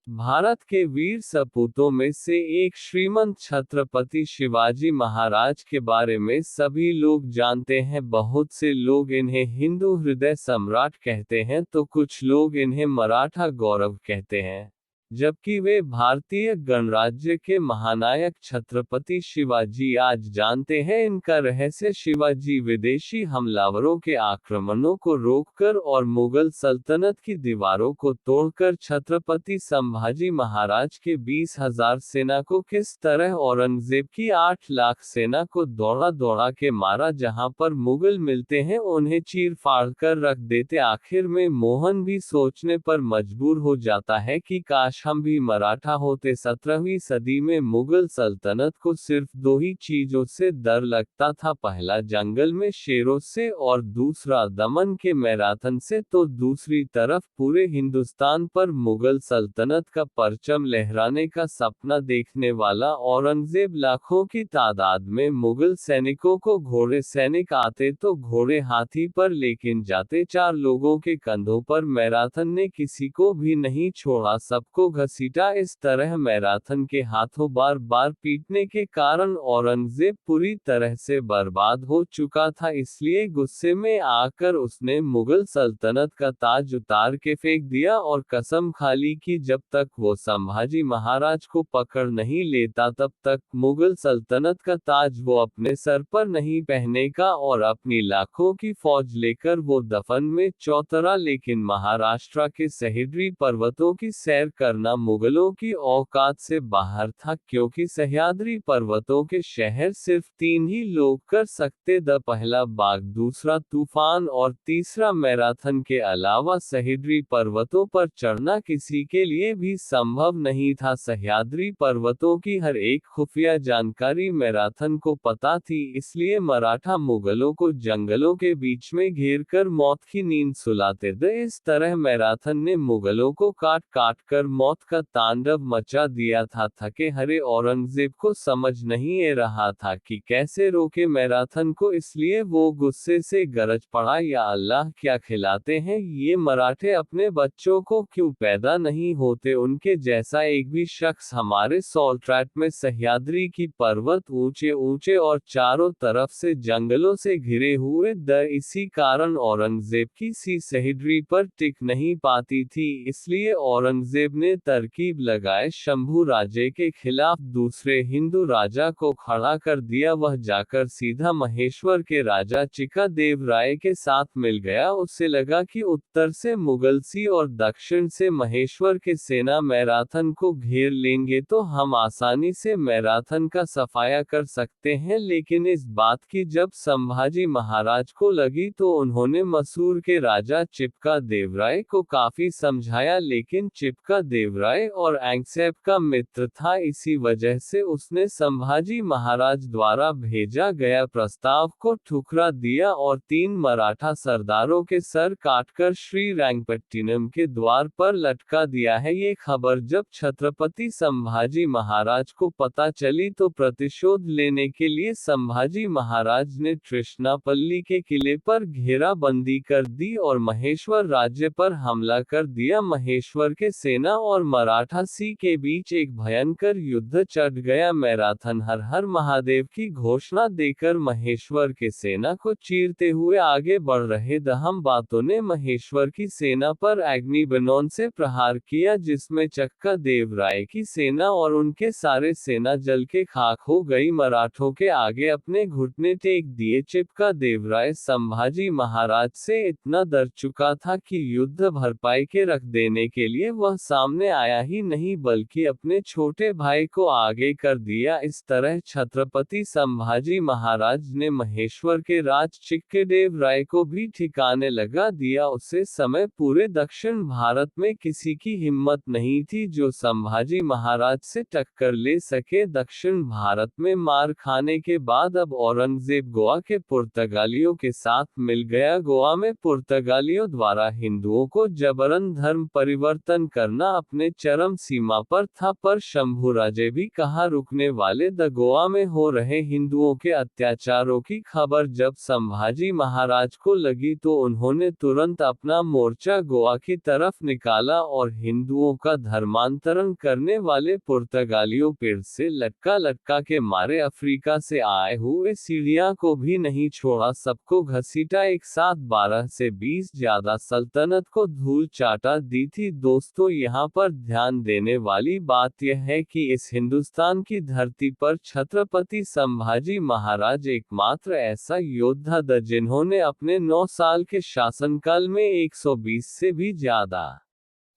भारत के वीर सपूतों में से एक श्रीमंत छत्रपति शिवाजी महाराज के बारे में सभी लोग जानते हैं। बहुत से लोग इन्हें हिंदू हृदय सम्राट कहते हैं तो कुछ लोग इन्हें मराठा गौरव कहते हैं, जबकि वे भारतीय गणराज्य के महानायक छत्रपति शिवाजी आज जानते हैं इनका रहस्य। शिवाजी विदेशी हमलावरों के आक्रमणों को रोककर और मुगल सल्तनत की दीवारों को तोड़कर छत्रपति संभाजी महाराज के 20,000 सेना को किस तरह औरंगजेब की 8 लाख सेना को दौड़ा दौड़ा के मारा, जहां पर मुगल मिलते हैं उन्हें चीर फाड़ कर रख देते। आखिर में मोहन भी सोचने पर मजबूर हो जाता है कि काश हम भी मराठा होते। 17वीं सदी में मुगल सल्तनत को सिर्फ दो ही चीजों से डर लगता था, पहला जंगल में शेरों से और दूसरा दमन के मैराथन से। तो दूसरी तरफ पूरे हिंदुस्तान पर मुगल सल्तनत का परचम लहराने का सपना देखने वाला औरंगजेब। लाखों की तादाद में मुगल सैनिकों को घोड़े सैनिक आते तो घोड़े हाथी पर लेकिन जाते 4 लोगों के कंधों पर। मैराथन ने किसी को भी नहीं छोड़ा, सबको घसीटा। इस तरह मैराथन के हाथों बार बार पीटने के कारण औरंगजेब पूरी तरह से बर्बाद हो चुका था। इसलिए गुस्से में आकर उसने मुगल सल्तनत का ताज उतार के फेंक दिया और कसम खा ली कि जब तक वो संभाजी महाराज को पकड़ नहीं लेता तब तक मुगल सल्तनत का ताज वो अपने सर पर नहीं पहनेगा। और अपनी लाखों की फौज लेकर वो दफन में चौतरा। लेकिन महाराष्ट्र के सह्याद्री पर्वतों की सैर करना मुगलों की औकात से बाहर था, क्योंकि सह्याद्री पर्वतों के शहर सिर्फ 3 ही लोग कर सकते द पहला बाघ, दूसरा तूफान और तीसरा मैराथन। के अलावा सह्याद्री पर्वतों पर चढ़ना किसी के लिए भी संभव नहीं था। सह्याद्री पर्वतों की हर एक खुफिया जानकारी मैराथन को पता थी, इसलिए मराठा मुगलों को जंगलों के बीच में घेर कर मौत की नींद सुलाते थे। इस तरह मैराथन ने मुगलों को काट काट कर मौत का तांडव मचा दिया था। थके हरे औरंगजेब को समझ नहीं आ रहा था कि कैसे रोके मैराथन को, इसलिए वो गुस्से से गरज पड़ा, या अल्लाह क्या खिलाते हैं ये मराठे, अपने बच्चों को क्यों पैदा नहीं होते उनके जैसा एक भी शख्स हमारे सॉल्ट्रैट में। सह्याद्री की पर्वत ऊंचे ऊंचे और चारों तरफ से जंगलों से घिरे हुए इसी कारण औरंगजेब की सी सह्याद्री पर टिक नहीं पाती थी। इसलिए औरंगजेब ने तरकीब लगाए शंभू राजे के खिलाफ दूसरे हिंदू राजा को खड़ा कर दिया। वह जाकर सीधा महेश्वर के राजा चिका देव राय के साथ मिल गया। उसे लगा कि उत्तर से मुगलसी और दक्षिण से महेश्वर के सेना मैराथन को घेर लेंगे तो हम आसानी से मैराथन का सफाया कर सकते हैं। लेकिन इस बात की जब संभाजी महाराज को लगी तो उन्होंने मसूर के राजा चिपका देवराय को काफी समझाया, लेकिन चिपका देवराय और औरंगजेब का मित्र था, इसी वजह से उसने संभाजी महाराज द्वारा भेजा गया प्रस्ताव को ठुकरा दिया और 3 मराठा सरदारों के सर काटकर श्रीरंगपट्टिनम के द्वार पर लटका दिया है। ये खबर जब छत्रपति संभाजी महाराज को पता चली तो प्रतिशोध लेने के लिए संभाजी महाराज ने तृष्णापल्ली के किले पर घेराबंदी कर दी और महेश्वर राज्य पर हमला कर दिया। महेश्वर के सेना और मराठा सी के बीच एक भयंकर युद्ध चढ़ गया। मैराथन हर हर महादेव की घोषणा देकर महेश्वर के सेना को चीरते हुए आगे बढ़ रहे दहम बातों ने महेश्वर की सेना पर अग्निबाण से प्रहार किया, जिसमें चक्का देवराय की सेना और उनके सारे सेना जल के खाक हो गई। मराठों के आगे अपने घुटने टेक दिए चिपका देवराय संभाजी महाराज से इतना डर चुका था कि युद्ध भरपाई के रख देने के लिए वह सामने आया ही नहीं बल्कि अपने छोटे भाई को आगे कर दिया। इस तरह छत्रपति संभाजी महाराज ने महेश्वर के राज चिक्केदेव राय को भी ठिकाने लगा दिया। उसे समय पूरे दक्षिण भारत में किसी की हिम्मत नहीं थी जो संभाजी महाराज से टक्कर ले सके। दक्षिण भारत में मार खाने के बाद अब औरंगजेब गोवा के पुर्तगालियों के साथ मिल गया। गोवा में पुर्तगालियों द्वारा हिंदुओं को जबरन धर्म परिवर्तन करना अपने चरम सीमा पर था, पर शंभूराजे भी कहाँ रुकने वाले। द गोवा में हो रहे हिंदुओं के अत्याचारों की खबर जब संभाजी महाराज को लगी तो उन्होंने तुरंत अपना मोर्चा गोवा की तरफ निकाला और हिंदुओं का धर्मांतरण करने वाले पुर्तगालियों पेड़ से लटका लटका के मारे, अफ्रीका से आए हुए सीढ़ियां को भी नहीं छोड़ा, सबको घसीटा, एक साथ 12 से 20 ज्यादा सल्तनत को धूल चाटा दी थी। दोस्तों, यहाँ पर ध्यान देने वाली बात यह है कि इस हिंदुस्तान की धरती पर छत्रपति संभाजी महाराज एकमात्र ऐसा योद्धा थे जिन्होंने अपने 9 साल के शासनकाल में 120 से भी ज्यादा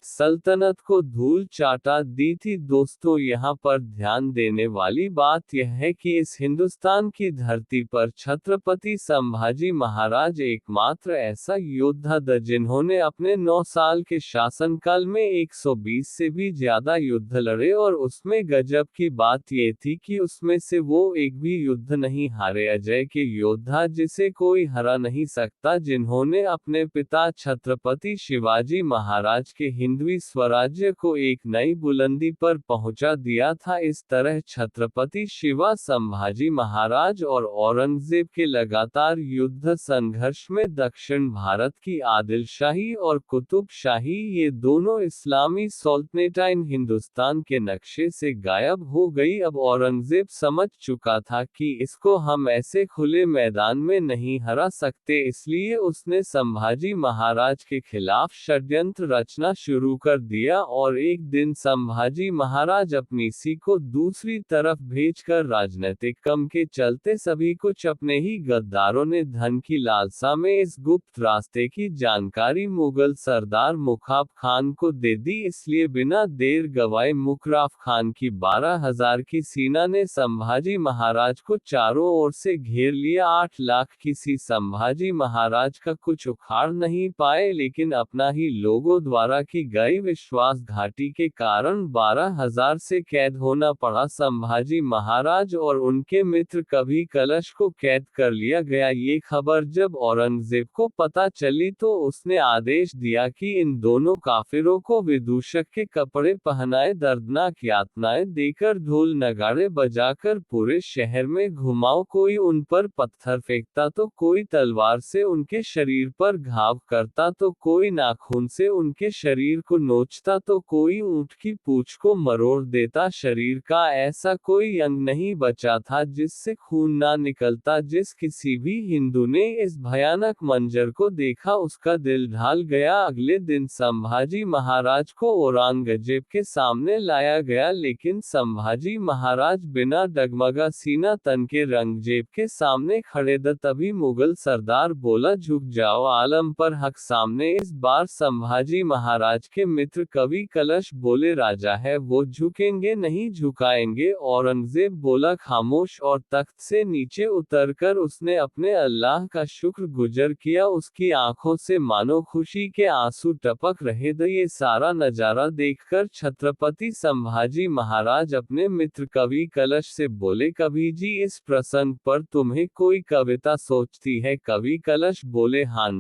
सल्तनत को धूल चाटा दी थी। दोस्तों, यहाँ पर ध्यान देने वाली बात यह है कि इस हिंदुस्तान की धरती पर छत्रपति संभाजी महाराज एकमात्र ऐसा योद्धा थे जिन्होंने अपने 9 साल के शासनकाल में 120 से भी ज्यादा युद्ध लड़े, और उसमें गजब की बात ये थी कि उसमें से वो एक भी युद्ध नहीं हारे। अजय के योद्धा जिसे कोई हरा नहीं सकता, जिन्होंने अपने पिता छत्रपति शिवाजी महाराज के हिंदवी स्वराज्य को एक नई बुलंदी पर पहुंचा दिया था। इस तरह छत्रपति शिवा संभाजी महाराज और औरंगजेब के लगातार युद्ध संघर्ष में दक्षिण भारत की आदिलशाही और कुतुबशाही, ये दोनों इस्लामी सल्तनतें हिंदुस्तान के नक्शे से गायब हो गई। अब औरंगजेब समझ चुका था कि इसको हम ऐसे खुले मैदान में नहीं हरा सकते, इसलिए उसने संभाजी महाराज के खिलाफ षड्यंत्र रचना शुरू कर दिया, और एक दिन संभाजी महाराज अपनी सी को दूसरी तरफ भेजकर राजनीतिक कम के चलते सभी कुछ अपने ही गद्दारों ने धन की लालसा में इस गुप्त रास्ते की जानकारी मुगल सरदार मुकाफ खान को दे दी। इसलिए बिना देर गवाए मुकराफ खान की 12,000 की सेना ने संभाजी महाराज को चारों ओर से घेर लिया। 8 लाख की सी संभाजी महाराज का कुछ उखाड़ नहीं पाए, लेकिन अपना ही लोगों द्वारा की गई विश्वासघाती के कारण 12,000 से कैद होना पड़ा। संभाजी महाराज और उनके मित्र कभी कलश को कैद कर लिया गया। ये खबर जब औरंगजेब को पता चली तो उसने आदेश दिया कि इन दोनों काफिरों को विदूषक के कपड़े पहनाए, दर्दनाक यातनाएं देकर, ढोल नगाड़े बजाकर पूरे शहर में घुमाओ। कोई उन पर पत्थर फेंकता तो कोई तलवार से उनके शरीर पर घाव करता, तो कोई नाखून से उनके शरीर को नोचता, तो कोई ऊंट की पूंछ को मरोड़ देता। शरीर का ऐसा कोई अंग नहीं बचा था जिससे खून ना निकलता। जिस किसी भी हिंदू ने इस भयानक मंजर को देखा उसका दिल ढाल गया। अगले दिन संभाजी महाराज को औरंगजेब के सामने लाया गया, लेकिन संभाजी महाराज बिना डगमगा सीना तन के रंगजेब के सामने खड़े थे। तभी मुगल सरदार बोला, झुक जाओ आलम पर हक सामने। इस बार संभाजी महाराज के मित्र कवि कलश बोले, राजा है वो झुकेंगे नहीं झुकाएंगे। औरंगजेब बोला, खामोश, और तख्त से नीचे उतरकर उसने अपने अल्लाह का शुक्र गुजर किया। उसकी आंखों से मानो खुशी के आंसू टपक रहे थे। ये सारा नजारा देखकर छत्रपति संभाजी महाराज अपने मित्र कवि कलश से बोले, कवि जी, इस प्रसंग पर तुम्हें कोई कविता सोचती है? कवि कलश बोले, हां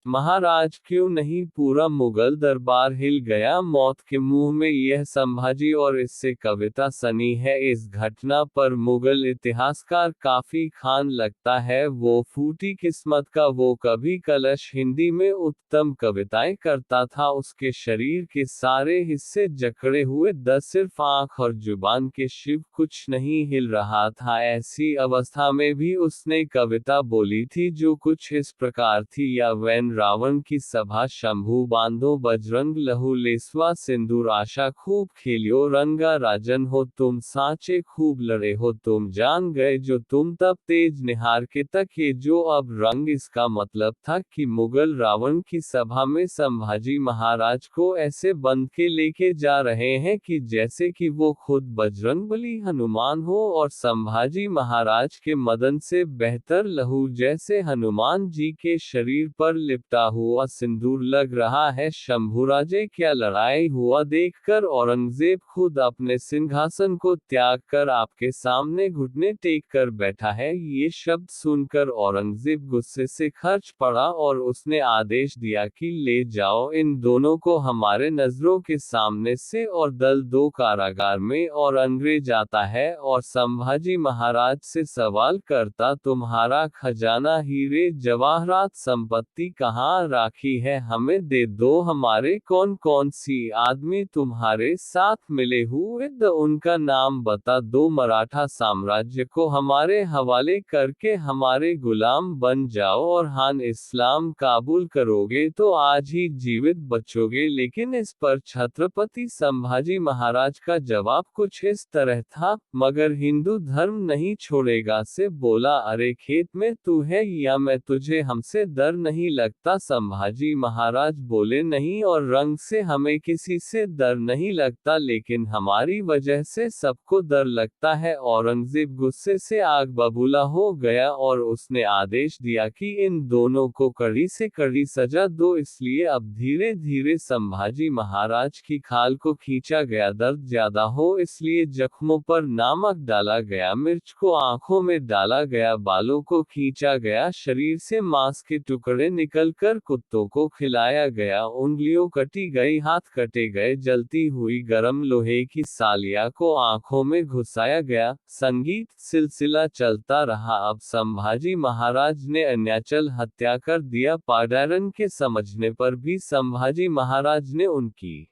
महाराज, क्यों नहीं। पूरा मुगल दरबार हिल गया। मौत के मुंह में यह संभाजी और इससे कविता सनी है। इस घटना पर मुगल इतिहासकार काफी खान लगता है वो फूटी किस्मत का वो कवि कलश हिंदी में उत्तम कविताएं करता था। उसके शरीर के सारे हिस्से जकड़े हुए द सिर्फ आंख और जुबान के शिव कुछ नहीं हिल रहा था। ऐसी अवस्था में भी उसने कविता बोली थी जो कुछ इस प्रकार थी, या वैन रावण की सभा शंभू बांधो बजरंग लहू लेसवा सिंदूर आशा खूब खेलियो रंगा राजन हो तुम सांचे खूब लड़े हो तुम जान गए जो तुम तब तेज निहार के तक ये जो अब रंग। इसका मतलब था कि मुगल रावण की सभा में संभाजी महाराज को ऐसे बंध के लेके जा रहे हैं कि जैसे कि वो खुद बजरंगबली हनुमान हो, और संभाजी महाराज के मदन से बेहतर लहू जैसे हनुमान जी के शरीर पर लिप लिपटा हुआ सिंदूर लग रहा है। शंभुराजे, क्या लड़ाई हुआ देखकर औरंगजेब खुद अपने सिंहासन को त्याग कर आपके सामने घुटने टेक कर बैठा है। ये शब्द सुनकर औरंगजेब गुस्से से खर्च पड़ा और उसने आदेश दिया कि ले जाओ इन दोनों को हमारे नजरों के सामने से और दल दो कारागार में। और अंग्रेज आता है और संभाजी महाराज से सवाल करता, तुम्हारा खजाना, हीरे जवाहरात, संपत्ति कहाँ राखी है, हमें दे दो। हमारे कौन कौन सी आदमी तुम्हारे साथ मिले हुए, उनका नाम बता दो। मराठा साम्राज्य को हमारे हवाले करके हमारे गुलाम बन जाओ और खान इस्लाम काबूल करोगे तो आज ही जीवित बचोगे। लेकिन इस पर छत्रपति संभाजी महाराज का जवाब कुछ इस तरह था, मगर हिंदू धर्म नहीं छोड़ेगा। से बोला, अरे खेत में तू है या मैं, तुझे हमसे डर नहीं लगता। संभाजी महाराज बोले, नहीं, और रंग से हमें किसी से डर नहीं लगता, लेकिन हमारी वजह से सबको डर लगता है। औरंगजेब गुस्से से आग बबूला हो गया और उसने आदेश दिया कि इन दोनों को कड़ी से कड़ी सजा दो। इसलिए अब धीरे धीरे संभाजी महाराज की खाल को खींचा गया, दर्द ज्यादा हो इसलिए जख्मों पर नमक डाला गया, मिर्च को आंखों में डाला गया, बालों को खींचा गया, शरीर से मांस के टुकड़े निकलकर कुत्तों को खिलाया गया, उंगलियों कटी गई, हाथ कटे गए, जलती हुई गर्म लोहे की सालिया को आंखों में घुसाया गया। संगीत सिलसिला चलता रहा। अब संभाजी महाराज ने अन्याचल हत्या कर दिया। पाडारन के समझने पर भी संभाजी महाराज ने उनकी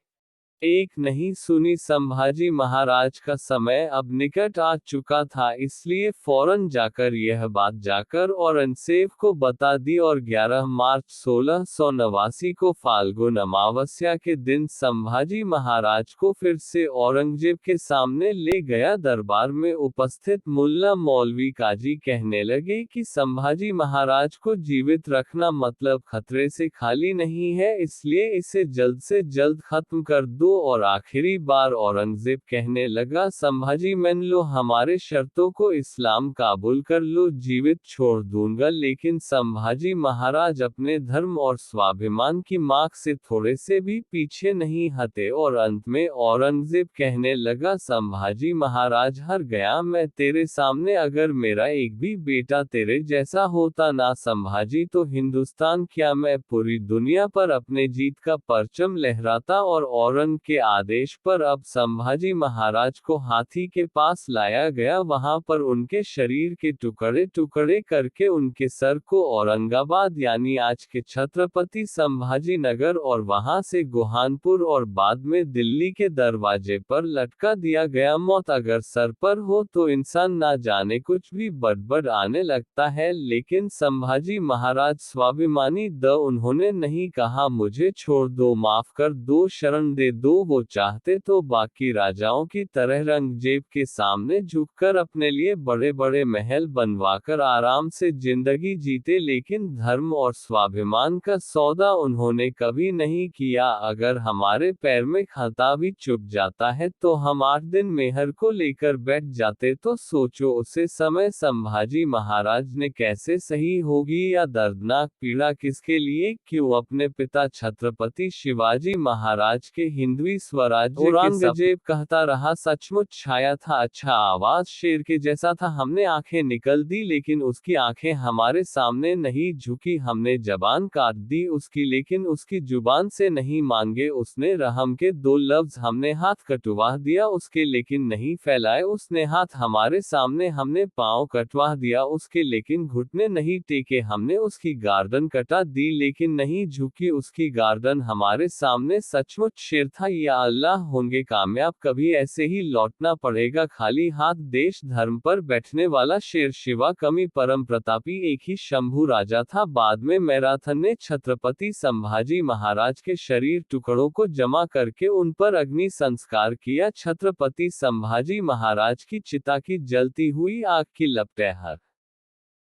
एक नहीं सुनी। संभाजी महाराज का समय अब निकट आ चुका था, इसलिए फौरन जाकर यह बात जाकर औरंगजेब को बता दी और 11 मार्च 1689 को फाल्गुन अमावस्या के दिन संभाजी महाराज को फिर से औरंगजेब के सामने ले गया। दरबार में उपस्थित मुल्ला मौलवी काजी कहने लगे कि संभाजी महाराज को जीवित रखना मतलब खतरे से खाली नहीं है, इसलिए इसे जल्द से जल्द खत्म कर दो। और आखिरी बार औरंगजेब कहने लगा, संभाजी मान लो हमारे शर्तों को, इस्लाम काबूल कर लो, जीवित छोड़ दूंगा। लेकिन संभाजी महाराज अपने धर्म और स्वाभिमान की मांग से थोड़े से भी पीछे नहीं हटे और अंत में औरंगजेब कहने लगा, संभाजी महाराज हार गया, मैं तेरे सामने अगर मेरा एक भी बेटा तेरे जैसा होता ना संभाजी, तो हिंदुस्तान क्या मैं पूरी दुनिया पर अपने जीत का परचम लहराता। और औरंग के आदेश पर अब संभाजी महाराज को हाथी के पास लाया गया। वहां पर उनके शरीर के टुकड़े टुकड़े करके उनके सर को औरंगाबाद यानी आज के छत्रपति संभाजी नगर और वहां से गुहानपुर और बाद में दिल्ली के दरवाजे पर लटका दिया गया। मौत अगर सर पर हो तो इंसान ना जाने कुछ भी बड़बड़ आने लगता है, लेकिन संभाजी महाराज स्वाभिमानी उन्होंने नहीं कहा मुझे छोड़ दो, माफ कर दो, शरण दे दो। वो चाहते तो बाकी राजाओं की तरह औरंगजेब के सामने झुककर अपने लिए बड़े बड़े महल बनवाकर आराम से जिंदगी जीते, लेकिन धर्म और स्वाभिमान का सौदा उन्होंने कभी नहीं किया। अगर हमारे पैर में खाता भी चुभ जाता है तो हम 8 दिन मेहर को लेकर बैठ जाते, तो सोचो उसे समय संभाजी महाराज ने कैसे सही होगी, या दर्दनाक पीड़ा किसके लिए, क्यों अपने पिता छत्रपति शिवाजी महाराज के हिंदवी स्वराज्य। औरंगजेब कहता रहा, सचमुच छाया था, अच्छा आवाज शेर के जैसा था, हमने आंखें निकल दी लेकिन उसकी आंखें हमारे सामने नहीं झुकी, हमने जबान काट दी उसकी लेकिन उसकी जुबान से नहीं मांगे उसने रहम के 2 लफ्ज, हमने हाथ कटवा दिया उसके लेकिन नहीं फैलाए उसने हाथ हमारे सामने, हमने पांव कटवा दिया उसके लेकिन घुटने नहीं टेके, हमने उसकी गर्दन कटा दी लेकिन नहीं झुकी उसकी गर्दन हमारे सामने। सचमुच शेर था, या अल्लाह होंगे कामयाब, कभी ऐसे ही लौटना पड़ेगा खाली हाथ। देश धर्म पर बैठने वाला शेर शिवा कमी परम प्रतापी एक ही शंभू राजा था। बाद में मैराथन ने छत्रपति संभाजी महाराज के शरीर टुकड़ों को जमा करके उन पर अग्नि संस्कार किया। छत्रपति संभाजी महाराज की चिता की जलती हुई आग की लपटें हर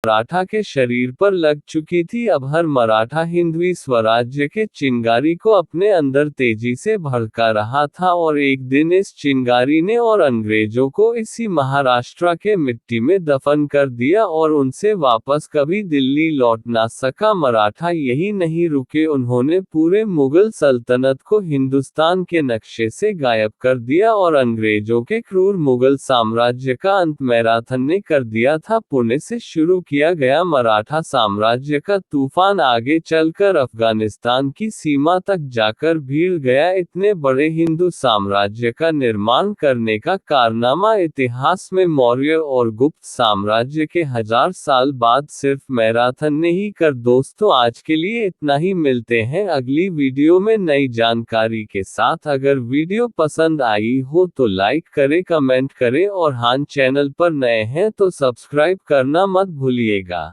मराठा के शरीर पर लग चुकी थी। अब हर मराठा हिंदवी स्वराज्य के चिंगारी को अपने अंदर तेजी से भड़का रहा था, और एक दिन इस चिंगारी ने और अंग्रेजों को इसी महाराष्ट्र के मिट्टी में दफन कर दिया, और उनसे वापस कभी दिल्ली लौट ना सका। मराठा यही नहीं रुके, उन्होंने पूरे मुगल सल्तनत को हिंदुस्तान के नक्शे से गायब कर दिया, और अंग्रेजों के क्रूर मुगल साम्राज्य का अंत मैराथन ने कर दिया था। पुणे से शुरू किया गया मराठा साम्राज्य का तूफान आगे चलकर अफगानिस्तान की सीमा तक जाकर भिड़ गया। इतने बड़े हिंदू साम्राज्य का निर्माण करने का कारनामा इतिहास में मौर्य और गुप्त साम्राज्य के 1000 साल बाद सिर्फ मैराथन ने ही कर। दोस्तों, आज के लिए इतना ही। मिलते हैं अगली वीडियो में नई जानकारी के साथ। अगर वीडियो पसंद आई हो तो लाइक करें, कमेंट करें, और हाँ, चैनल पर नए हैं तो सब्सक्राइब करना मत भूलिएगा।